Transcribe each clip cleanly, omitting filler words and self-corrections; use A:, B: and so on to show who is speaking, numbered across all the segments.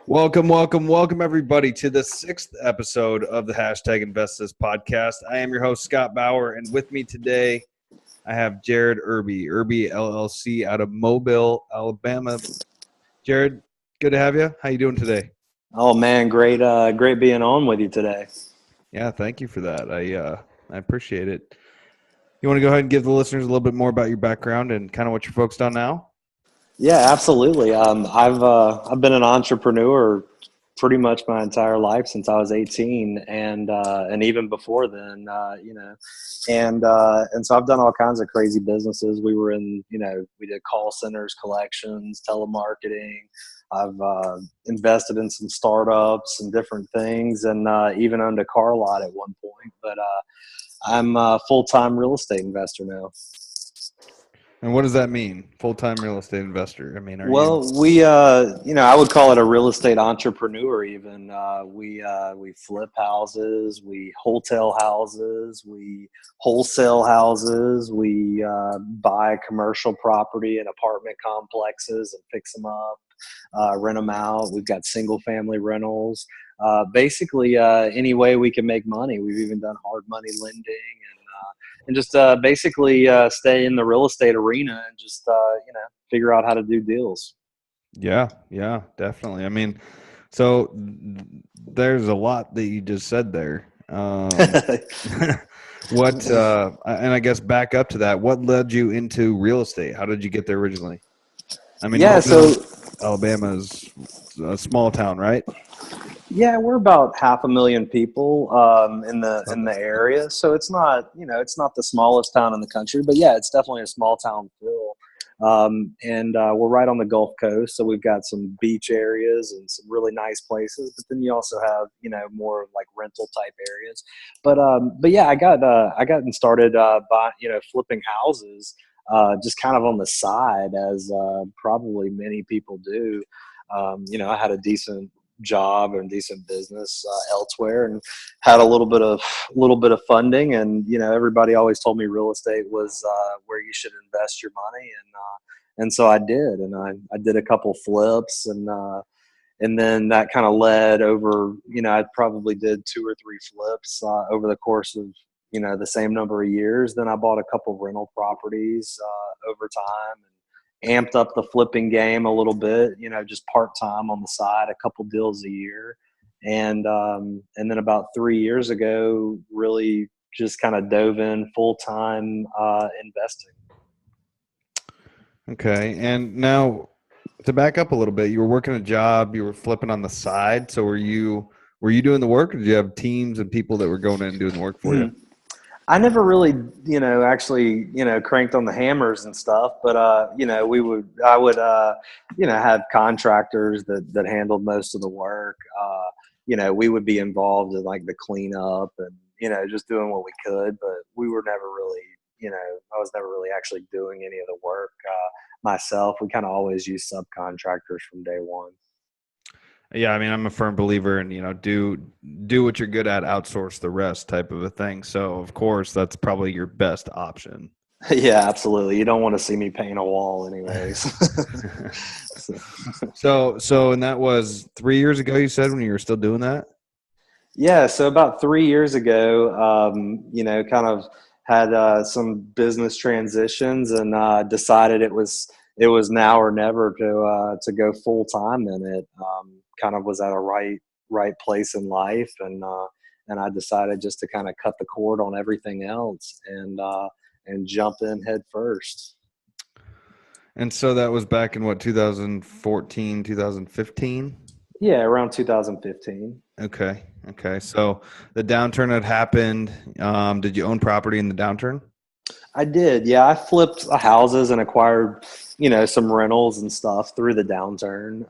A: Welcome everybody to the sixth episode of the Hashtag Invest This podcast. I am your host, Scott Bauer, and with me today, I have Jared Irby LLC out of Mobile, Alabama. Jared, good to have you. How you doing today?
B: Oh man, great being on with you today.
A: Yeah, thank you for that. I appreciate it. You want to go ahead and give the listeners a little bit more about your background and kind of what you're focused on now?
B: Yeah, absolutely. I've been an entrepreneur pretty much my entire life since I was 18, and even before then, and so I've done all kinds of crazy businesses. We did call centers, collections, telemarketing. I've invested in some startups and different things, and even owned a car lot at one point. But I'm a full-time real estate investor now.
A: And what does that mean? Full-time real estate investor. I mean, are you?
B: Well, I would call it a real estate entrepreneur. Even we flip houses, we wholesale houses, we wholesale houses, we buy commercial property and apartment complexes and fix them up, rent them out. We've got single-family rentals. Basically, any way we can make money. We've even done hard money lending and just basically stay in the real estate arena and just figure out how to do deals.
A: Yeah, definitely. I mean, so there's a lot that you just said there. What and I guess back up to that, what led you into real estate? How did you get there originally? I mean,
B: Yeah,
A: Mobile,
B: so
A: Alabama is a small town, right?
B: yeah, we're about 500,000 people in the area, so it's not the smallest town in the country, but yeah, it's definitely a small town feel. And we're right on the Gulf Coast, so we've got some beach areas and some really nice places. But then you also have more like rental type areas. But yeah, I gotten started by flipping houses just kind of on the side, as probably many people do. I had a decent job and decent business elsewhere, and had a little bit of funding, and everybody always told me real estate was where you should invest your money, and so I did, and I did a couple flips, and then that kind of led over. I probably did 2 or 3 flips over the course of the same number of years. Then I bought a couple rental properties over time, amped up the flipping game a little bit, just part-time on the side, a couple deals a year. And then about 3 years ago, really just kind of dove in full-time investing.
A: Okay. And now to back up a little bit, you were working a job, you were flipping on the side. So were you doing the work, or did you have teams and people that were going in and doing the work for you?
B: I never really, actually, cranked on the hammers and stuff, but, I would, have contractors that handled most of the work. We would be involved in like the cleanup and, just doing what we could, but we were never really, I was never really actually doing any of the work myself. We kind of always used subcontractors from day one.
A: Yeah, I mean, I'm a firm believer in, do what you're good at, outsource the rest type of a thing. So, of course, that's probably your best option.
B: Yeah, absolutely. You don't want to see me paint a wall anyways.
A: And that was 3 years ago, you said, when you were still doing that?
B: Yeah, so about 3 years ago, kind of had some business transitions, and decided it was now or never to go full time in it. Kind of was at a right place in life, and I decided just to kind of cut the cord on everything else and jump in head first.
A: And so that was back in what, 2014, 2015?
B: Yeah, around 2015.
A: Okay. So the downturn had happened. Did you own property in the downturn?
B: I did. Yeah, I flipped houses and acquired, some rentals and stuff through the downturn.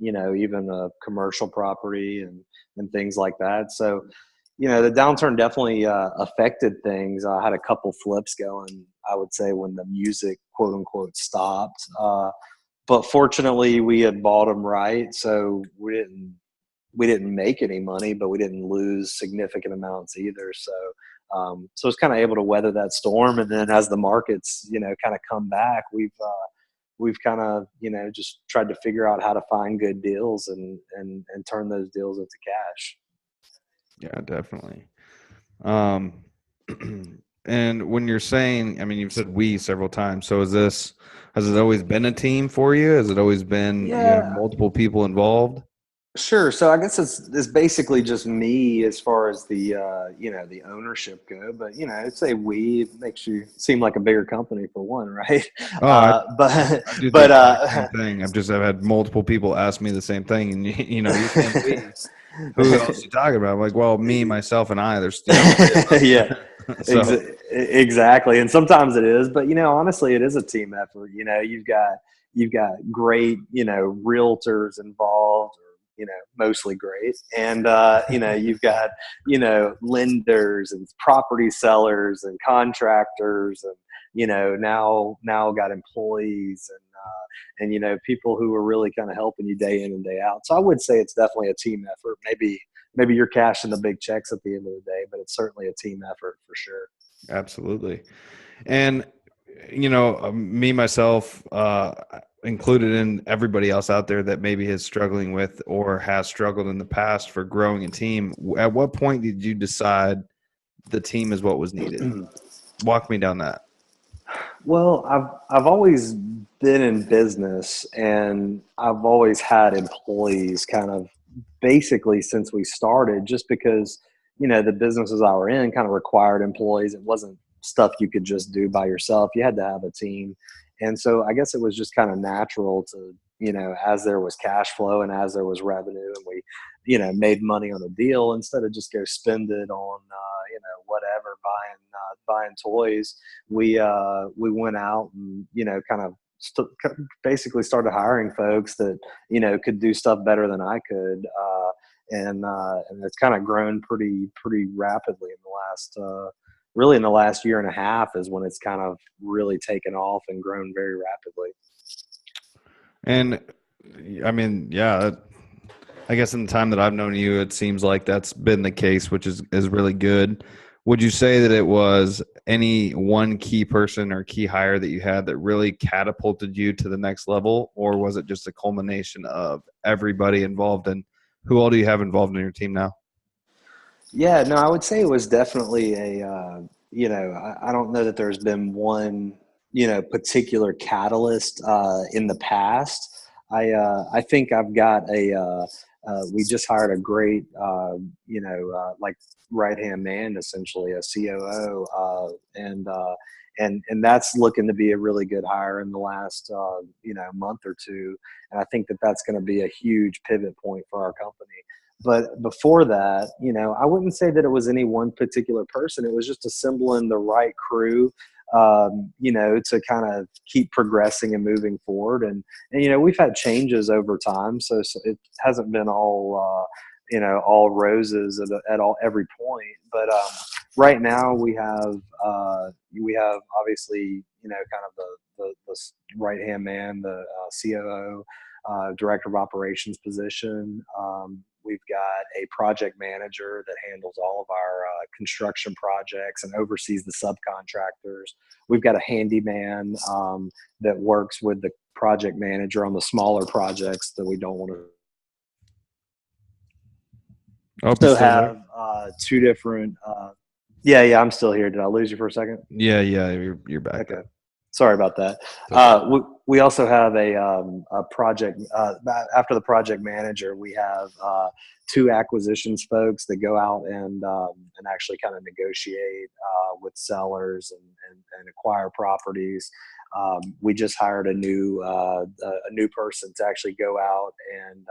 B: Even a commercial property and things like that. So, the downturn definitely affected things. I had a couple flips going, I would say, when the music, quote unquote, stopped. But fortunately, we had bought them right, so we didn't make any money, but we didn't lose significant amounts either. So I was kind of able to weather that storm. And then as the markets, kind of come back, we've kind of, just tried to figure out how to find good deals and turn those deals into cash.
A: Yeah, definitely. And when you're saying, I mean, you've said we several times. So has it always been a team for you? Has it always been,
B: Yeah,
A: multiple people involved?
B: sure. So I guess it's basically just me as far as the the ownership go. But I'd say we, it makes you seem like a bigger company for one, right?
A: Oh, I
B: But
A: do the
B: but
A: exact same thing. I've had multiple people ask me the same thing, and you're saying we. Who else you talking about? I'm like, well, me, myself, and I. There's three of
B: yeah,
A: us. So
B: exactly. And sometimes it is, but honestly, it is a team effort. You've got great realtors involved, or mostly great, and you've got lenders and property sellers and contractors, and now got employees, and people who are really kind of helping you day in and day out. So I would say it's definitely a team effort. Maybe you're cashing the big checks at the end of the day, but it's certainly a team effort for sure.
A: absolutely. And me myself, included in everybody else out there that maybe is struggling with or has struggled in the past for growing a team. At what point did you decide the team is what was needed? Walk me down that.
B: Well, I've always been in business, and I've always had employees kind of basically since we started, just because the businesses I were in kind of required employees. It wasn't stuff you could just do by yourself. You had to have a team. And so I guess it was just kind of natural to, as there was cash flow and as there was revenue, and we made money on a deal, instead of just go spend it on whatever, buying toys, we went out and kind of basically started hiring folks that could do stuff better than I could, and it's kind of grown pretty rapidly in the last really in the last year and a half is when it's kind of really taken off and grown very rapidly.
A: And I mean, yeah, I guess in the time that I've known you, it seems like that's been the case, which is really good. Would you say that it was any one key person or key hire that you had that really catapulted you to the next level, or was it just a culmination of everybody involved? And who all do you have involved in your team now?
B: Yeah, no, I would say it was definitely I don't know that there's been one, particular catalyst in the past. I think I've got we just hired a great, like right-hand man, essentially a COO, and that's looking to be a really good hire in the last, month or two. And I think that that's going to be a huge pivot point for our company. But before that, I wouldn't say that it was any one particular person. It was just assembling the right crew, to kind of keep progressing and moving forward. And we've had changes over time, so it hasn't been all all roses at all every point. But right now we have obviously kind of the right hand man, the COO, director of operations position. We've got a project manager that handles all of our construction projects and oversees the subcontractors. We've got a handyman that works with the project manager on the smaller projects that we don't want to. Also have two different. Yeah, I'm still here. Did I lose you for a second?
A: Yeah, you're back.
B: Okay. Sorry about that. We also have a project, after the project manager, we have two acquisitions folks that go out and actually kind of negotiate with sellers and acquire properties. We just hired a new person to actually go out and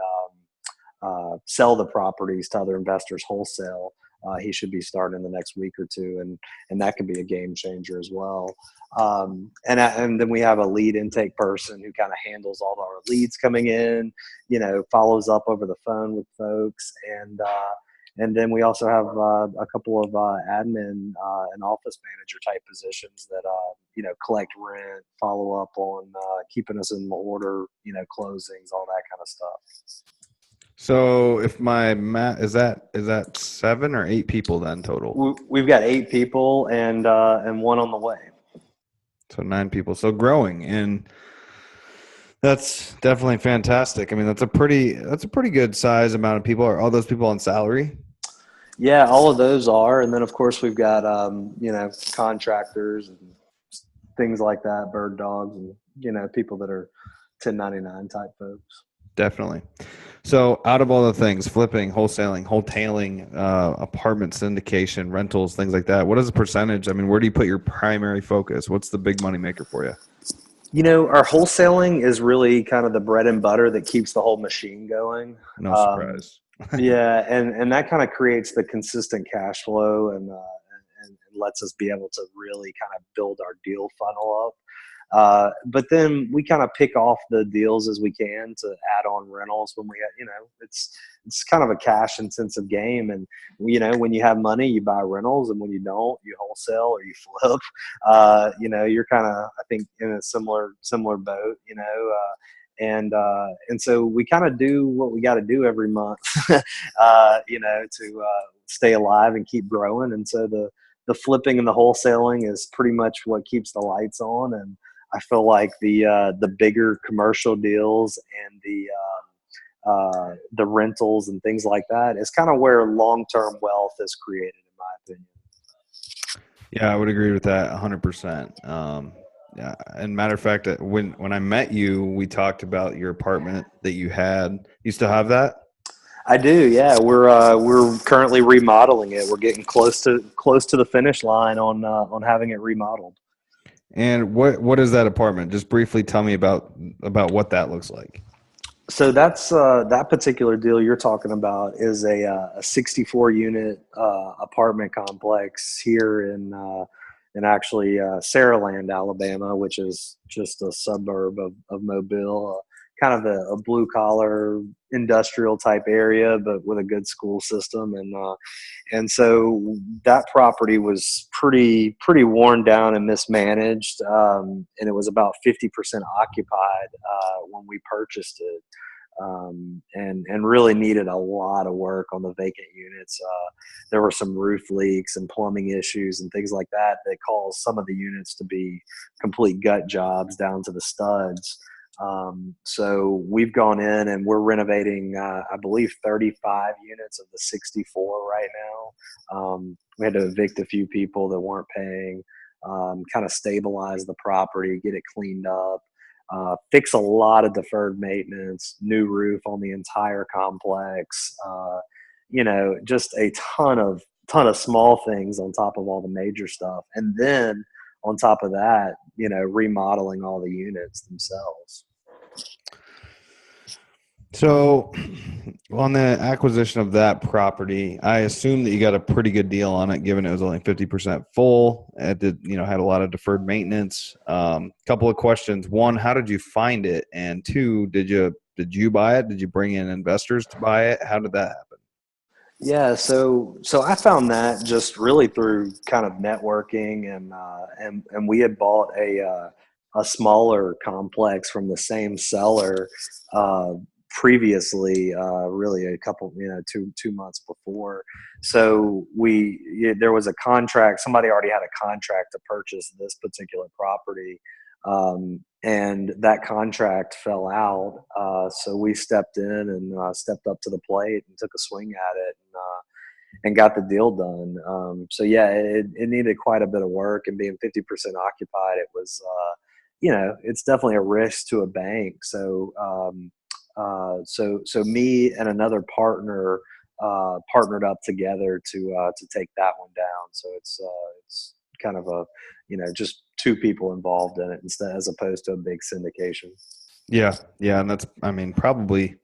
B: sell the properties to other investors wholesale. He should be starting in the next week or two, and that could be a game changer as well. And then we have a lead intake person who kind of handles all of our leads coming in, follows up over the phone with folks, and then we also have a couple of admin and office manager type positions that collect rent, follow up on keeping us in order, closings, all that kind of stuff.
A: So if my math is that 7 or 8 people then total?
B: We've got 8 people and one on the way.
A: So 9 people. So growing. And That's definitely fantastic. I mean, that's a pretty good size amount of people. Are all those people on salary?
B: Yeah, all of those are, and then of course we've got contractors and things like that, bird dogs, and people that are 1099 type folks.
A: Definitely. So, out of all the things, flipping, wholesaling, apartment syndication, rentals, things like that, what is the percentage? I mean, where do you put your primary focus? What's the big money maker for you?
B: Our wholesaling is really kind of the bread and butter that keeps the whole machine going.
A: No
B: Um,
A: surprise.
B: yeah, and that kind of creates the consistent cash flow and lets us be able to really kind of build our deal funnel up. But then we kind of pick off the deals as we can to add on rentals when it's kind of a cash intensive game. And, when you have money, you buy rentals, and when you don't, you wholesale or you flip. You're kind of, I think, in a similar boat, and so we kind of do what we got to do every month, to stay alive and keep growing. And so the flipping and the wholesaling is pretty much what keeps the lights on. And I feel like the bigger commercial deals and the rentals and things like that is kind of where long-term wealth is created, in my opinion.
A: Yeah, I would agree with that 100%. Yeah, and matter of fact, when I met you, we talked about your apartment that you had. You still have that?
B: I do, yeah. We're currently remodeling it. We're getting close to the finish line on having it remodeled.
A: And what is that apartment? Just briefly tell me about what that looks like.
B: So that's that particular deal you're talking about is a 64 unit apartment complex here in actually Saraland, Alabama, which is just a suburb of Mobile, kind of a blue collar industrial type area, but with a good school system. And so that property was pretty worn down and mismanaged, and it was about 50% occupied when we purchased it, and really needed a lot of work on the vacant units. There were some roof leaks and plumbing issues and things like that that caused some of the units to be complete gut jobs down to the studs. So we've gone in and we're renovating, I believe, 35 units of the 64 right now. We had to evict a few people that weren't paying, kind of stabilize the property, get it cleaned up, fix a lot of deferred maintenance, new roof on the entire complex, just a ton of small things on top of all the major stuff. And then on top of that, remodeling all the units themselves.
A: So, on the acquisition of that property, I assume that you got a pretty good deal on it, given it was only 50% full. It did, had a lot of deferred maintenance. Couple of questions: one, how did you find it? And two, did you buy it? Did you bring in investors to buy it? How did that happen?
B: Yeah, so I found that just really through kind of networking, and we had bought a smaller complex from the same seller previously, really a couple, 2 months before. So there was a contract. Somebody already had a contract to purchase this particular property. And that contract fell out. So we stepped in and stepped up to the plate and took a swing at it, and got the deal done. So yeah, it needed quite a bit of work, and being 50% occupied, it was, it's definitely a risk to a bank. So, so me and another partner partnered up together to take that one down. So it's kind of just two people involved in it instead, as opposed to a big syndication.
A: Yeah, and that's, I mean, probably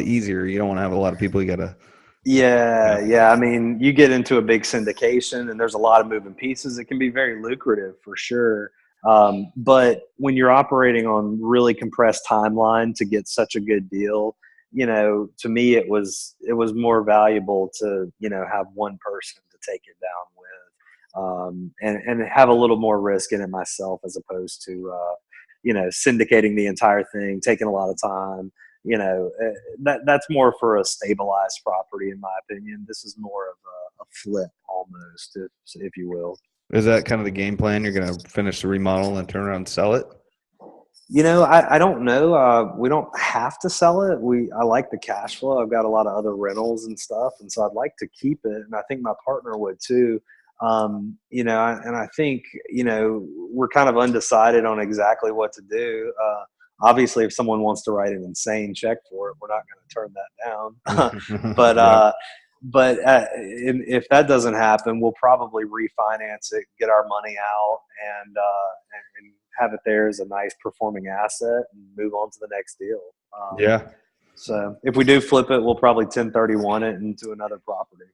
A: easier. You don't want to have a lot of people. You gotta.
B: Yeah. I mean, you get into a big syndication and there's a lot of moving pieces. It can be very lucrative for sure. But when you're operating on really compressed timeline to get such a good deal, to me, it was more valuable to, have one person to take it down with, and have a little more risk in it myself, as opposed to, syndicating the entire thing, taking a lot of time. That's more for a stabilized property, in my opinion. This is more of a flip, almost, if you will.
A: Is that kind of the game plan? You're going to finish the remodel and turn around and sell it?
B: I don't know. We don't have to sell it. I like the cash flow. I've got a lot of other rentals and stuff, and so I'd like to keep it. And I think my partner would too. And I think we're kind of undecided on exactly what to do. Obviously, if someone wants to write an insane check for it, we're not going to turn that down. but
A: Yep.
B: if that doesn't happen, we'll probably refinance it, get our money out, and have it there as a nice performing asset and move on to the next deal.
A: Yeah.
B: So if we do flip it, we'll probably 1031 it into another property.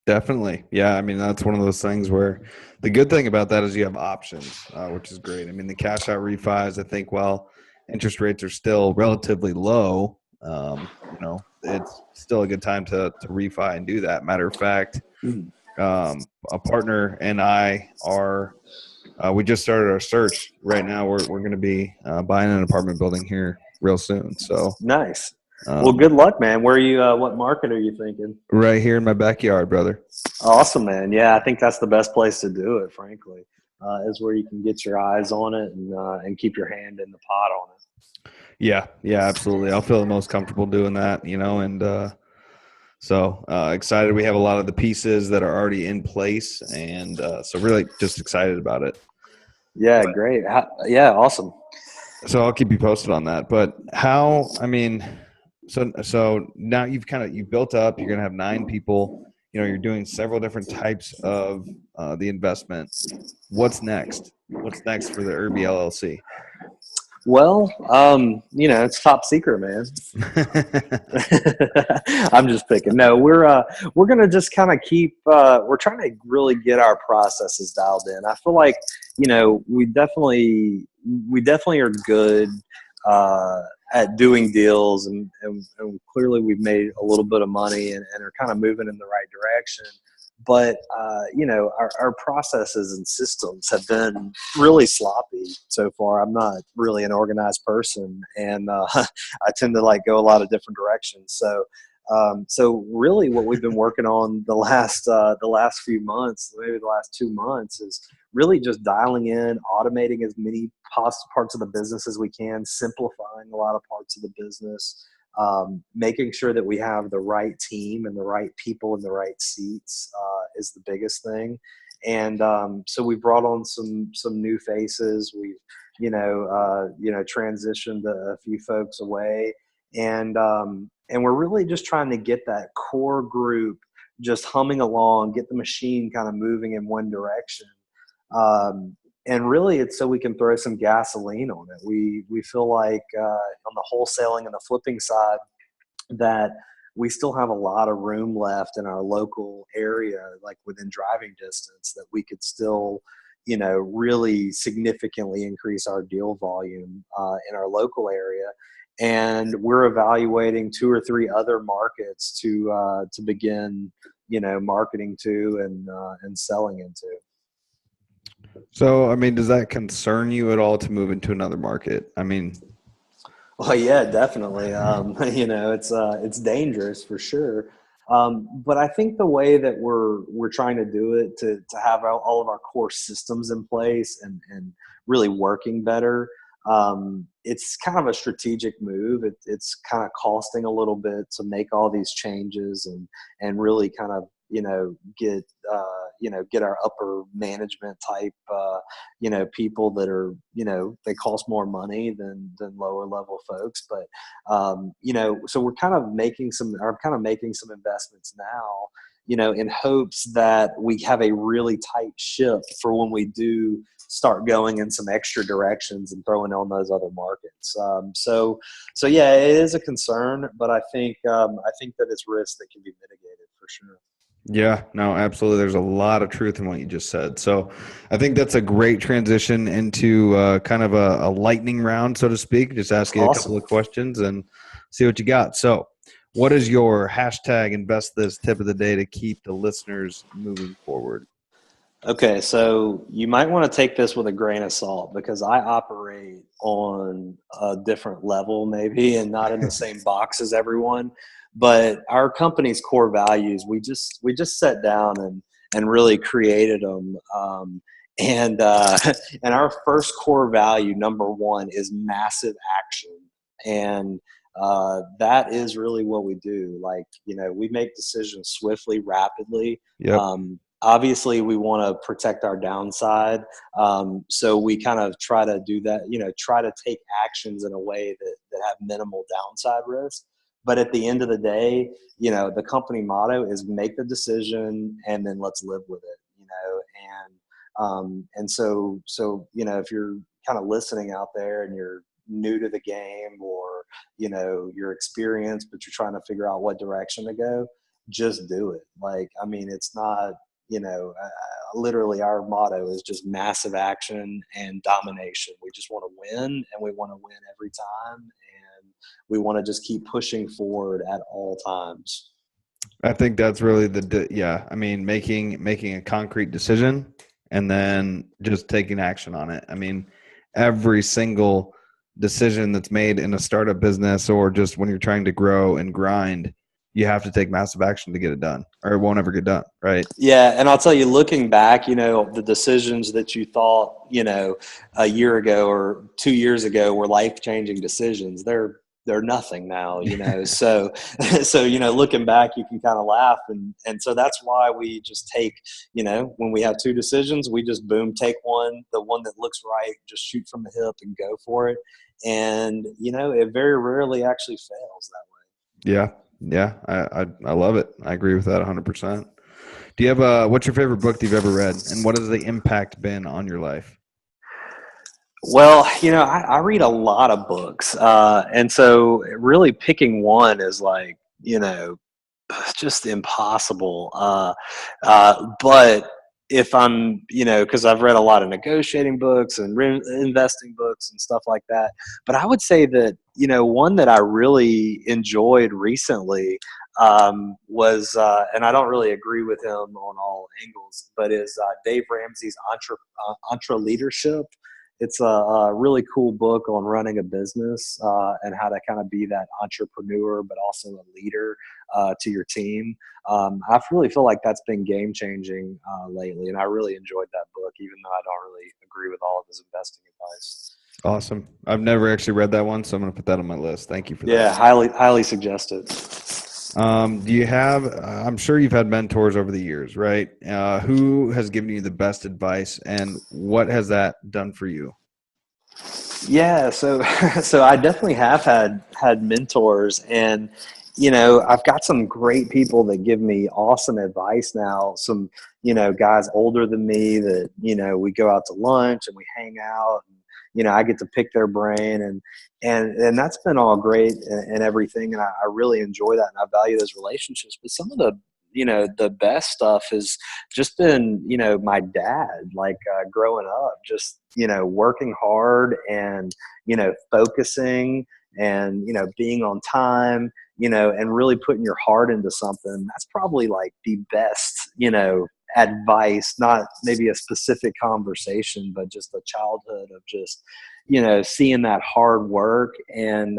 A: Definitely. Yeah. I mean, that's one of those things where the good thing about that is you have options, which is great. I mean, the cash out refis, I think, while interest rates are still relatively low, it's still a good time to refi and do that. Matter of fact, a partner and I are, we just started our search right now. We're going to be buying an apartment building here real soon. So
B: nice. Well, good luck, man. Where are you? What market are you thinking?
A: Right here in my backyard, brother.
B: Awesome, man. Yeah, I think that's the best place to do it. Frankly, is where you can get your eyes on it and keep your hand in the pot on it.
A: Yeah, absolutely. I'll feel the most comfortable doing that, and so excited. We have a lot of the pieces that are already in place, and so really just excited about it.
B: Yeah, great. Yeah, awesome.
A: So I'll keep you posted on that. But so now you've built up. You're going to have 9 people. You're doing several different types of the investment. What's next? What's next for the Irby LLC?
B: Well, it's top secret, man. I'm just picking. No, we're gonna just kind of keep. We're trying to really get our processes dialed in. I feel like we definitely are good at doing deals, and clearly we've made a little bit of money and are kind of moving in the right direction. But our processes and systems have been really sloppy so far. I'm not really an organized person, and I tend to go a lot of different directions. So really, what we've been working on the last few months, maybe the last 2 months, is really just dialing in, automating as many parts of the business as we can, simplifying a lot of parts of the business. Making sure that we have the right team and the right people in the right seats is the biggest thing. And so we brought on some new faces. We've transitioned a few folks away, and we're really just trying to get that core group just humming along, get the machine kind of moving in one direction. And really, it's so we can throw some gasoline on it. We feel like on the wholesaling and the flipping side that we still have a lot of room left in our local area, like within driving distance, that we could still, really significantly increase our deal volume in our local area. And we're evaluating 2 or 3 other markets to begin, marketing to and selling into.
A: So, does that concern you at all to move into another market?
B: Well, yeah, definitely. It's dangerous for sure. But I think the way that we're trying to do it to have all of our core systems in place and really working better. It's kind of a strategic move. It's kind of costing a little bit to make all these changes and really kind of get our upper management type people that are they cost more money than lower level folks. But so I'm kind of making some investments now, in hopes that we have a really tight ship for when we do start going in some extra directions and throwing on those other markets. So yeah, it is a concern, but I think that it's risk that can be mitigated for sure.
A: Yeah, no, absolutely. There's a lot of truth in what you just said. So I think that's a great transition into kind of a lightning round, so to speak. Just ask you a couple of questions and see what you got. So what is your hashtag invest this tip of the day to keep the listeners moving forward?
B: Okay, so you might want to take this with a grain of salt because I operate on a different level maybe and not in the same box as everyone. But our company's core values, we just sat down and really created them. And and our first core value, number one, is massive action. And that is really what we do. Like, we make decisions swiftly, rapidly.
A: Yep.
B: Obviously, we want to protect our downside. So we kind of try to do that, try to take actions in a way that have minimal downside risk. But at the end of the day, the company motto is make the decision and then let's live with it, and so, if you're kind of listening out there and you're new to the game, or, you're experienced, but you're trying to figure out what direction to go, just do it. Like, I mean, it's not, literally our motto is just massive action and domination. We just want to win, and we want to win every time. And we want to just keep pushing forward at all times.
A: I think that's really I mean, making a concrete decision and then just taking action on it. I mean, every single decision that's made in a startup business, or just when you're trying to grow and grind, you have to take massive action to get it done, or it won't ever get done. Right.
B: Yeah. And I'll tell you, looking back, the decisions that you thought, a year ago or 2 years ago were life-changing decisions. They're nothing now, so, looking back, you can kind of laugh. And so that's why we just take, when we have two decisions, we just boom, take the one that looks right, just shoot from the hip and go for it. And, it very rarely actually fails that way.
A: Yeah. Yeah. I love it. I agree with that 100%. Do you have what's your favorite book that you've ever read, and what has the impact been on your life?
B: Well, I read a lot of books. And so really picking one is like, just impossible. But if I'm, because I've read a lot of negotiating books and investing books and stuff like that. But I would say that, one that I really enjoyed recently was, and I don't really agree with him on all angles, but is Dave Ramsey's Entrepreneurship. It's a really cool book on running a business and how to kind of be that entrepreneur, but also a leader to your team. I really feel like that's been game changing lately, and I really enjoyed that book, even though I don't really agree with all of his investing advice.
A: Awesome. I've never actually read that one, so I'm going to put that on my list. Thank you for that.
B: Yeah, highly suggested.
A: Do you have, I'm sure you've had mentors over the years, right? Who has given you the best advice, and what has that done for you?
B: Yeah, so I definitely have had mentors, and I've got some great people that give me awesome advice now. Some guys older than me that we go out to lunch and we hang out, and I get to pick their brain, and that's been all great and everything, and I really enjoy that, and I value those relationships. But some of the best stuff has just been my dad, like growing up, just working hard and focusing and being on time, and really putting your heart into something. That's probably like the best advice, not maybe a specific conversation, but just a childhood of just seeing that hard work, and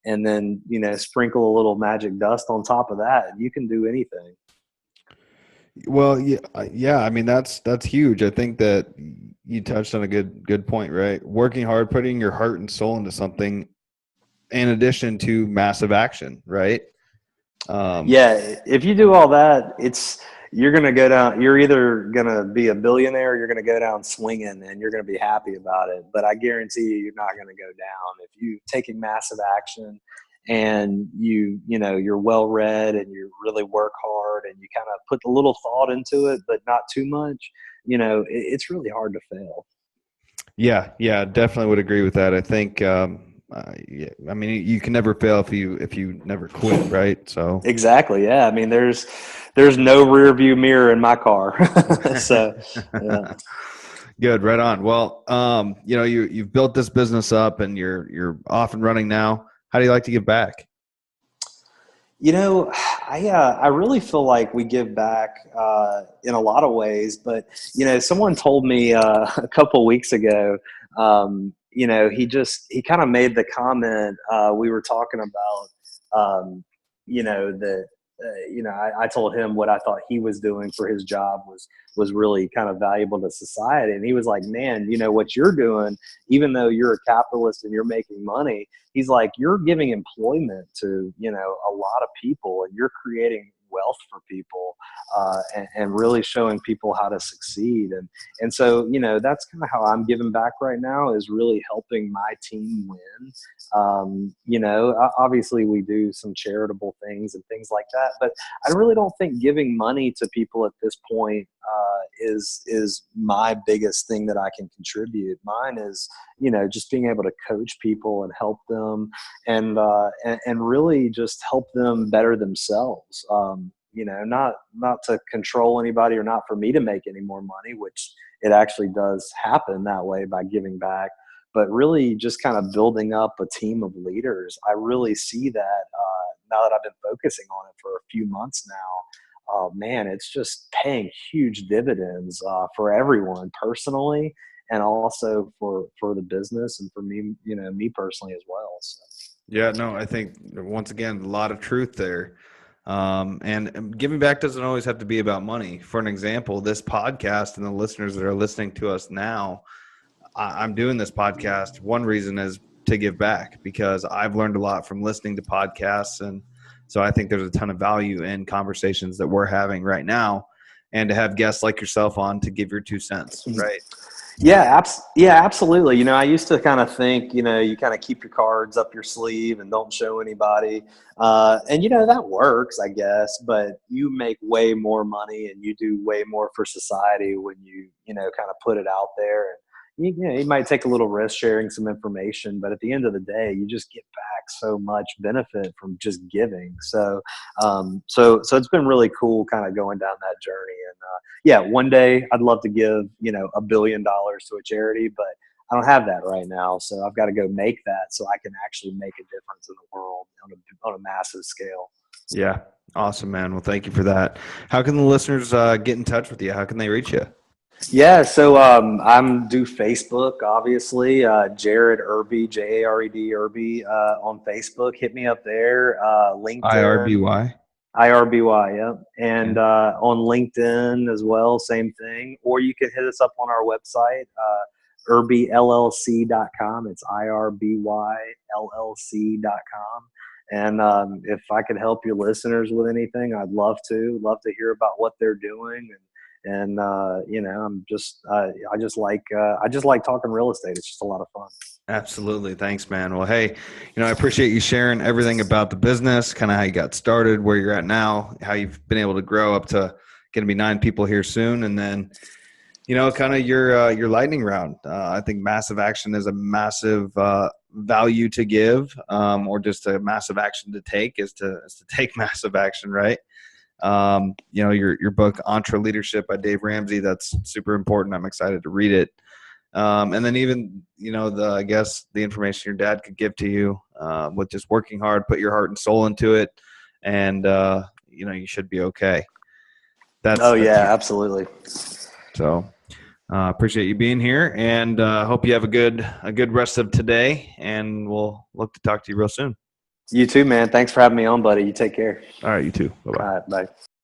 B: then sprinkle a little magic dust on top of that, and you can do anything.
A: Well, yeah. I mean, that's huge. I think that you touched on a good point, right? Working hard, putting your heart and soul into something, in addition to massive action, right?
B: Yeah, if you do all that, you're going to go down. You're either going to be a billionaire, or you're going to go down swinging, and you're going to be happy about it. But I guarantee you're not going to go down if you taking massive action, and you're well read, and you really work hard, and you kind of put a little thought into it, but not too much. It's really hard to fail.
A: Yeah, definitely would agree with that. I think, yeah, I mean, you can never fail if you never quit, right? So
B: exactly, yeah. I mean, there's no rear view mirror in my car, so yeah.
A: Good, right on. Well, you've built this business up, and you're off and running now. How do you like to give back?
B: I really feel like we give back in a lot of ways, but someone told me a couple of weeks ago. He kind of made the comment we were talking about. That I told him what I thought he was doing for his job was really kind of valuable to society. And he was like, man, what you're doing, even though you're a capitalist and you're making money, he's like, you're giving employment to, a lot of people, and you're creating wealth for people, and really showing people how to succeed. And so, that's kind of how I'm giving back right now, is really helping my team win. Obviously we do some charitable things and things like that, but I really don't think giving money to people at this point is my biggest thing that I can contribute. Mine is, just being able to coach people and help them, and really just help them better themselves. Not to control anybody, or not for me to make any more money, which it actually does happen that way by giving back, but really just kind of building up a team of leaders. I really see that now that I've been focusing on it for a few months now. Man, it's just paying huge dividends for everyone personally, and also for the business, and for me, me personally as well. So.
A: Yeah, no, I think once again, a lot of truth there. And giving back doesn't always have to be about money. For an example, this podcast and the listeners that are listening to us now, I'm doing this podcast. One reason is to give back, because I've learned a lot from listening to podcasts. And so I think there's a ton of value in conversations that we're having right now, and to have guests like yourself on to give your 2 cents, right?
B: Yeah, absolutely. I used to kind of think, you kind of keep your cards up your sleeve and don't show anybody. And, that works, I guess, but you make way more money and you do way more for society when you, kind of put it out there. And, you might take a little risk sharing some information, but at the end of the day, you just get back so much benefit from just giving. So it's been really cool kind of going down that journey. And one day I'd love to give, $1 billion to a charity, but I don't have that right now. So I've got to go make that so I can actually make a difference in the world on a massive scale.
A: Yeah. Awesome, man. Well, thank you for that. How can the listeners get in touch with you? How can they reach you?
B: Yeah, so I'm do Facebook, obviously. Jared Irby, Jared Irby on Facebook. Hit me up there. LinkedIn.
A: IRBY.
B: IRBY, yeah. And on LinkedIn as well, same thing. Or you can hit us up on our website, IrbyLLC.com. It's IRBYLLC.com. And if I could help your listeners with anything, I'd love to hear about what they're doing. And I'm just I just like talking real estate. It's just a lot of fun.
A: Absolutely. Thanks, man. Well, hey, I appreciate you sharing everything about the business, kind of how you got started, where you're at now, how you've been able to grow up to going to be 9 people here soon. And then, kind of your lightning round. I think massive action is a massive value to give, or just a massive action to take is to take massive action, right? Your book, Leadership by Dave Ramsey, that's super important. I'm excited to read it. And then even, I guess the information your dad could give to you, with just working hard, put your heart and soul into it. And, you should be okay. That's
B: absolutely.
A: So, appreciate you being here, and, hope you have a good rest of today, and we'll look to talk to you real soon.
B: You too, man. Thanks for having me on, buddy. You take care.
A: All right. You too. Bye-bye.
B: All right. Bye.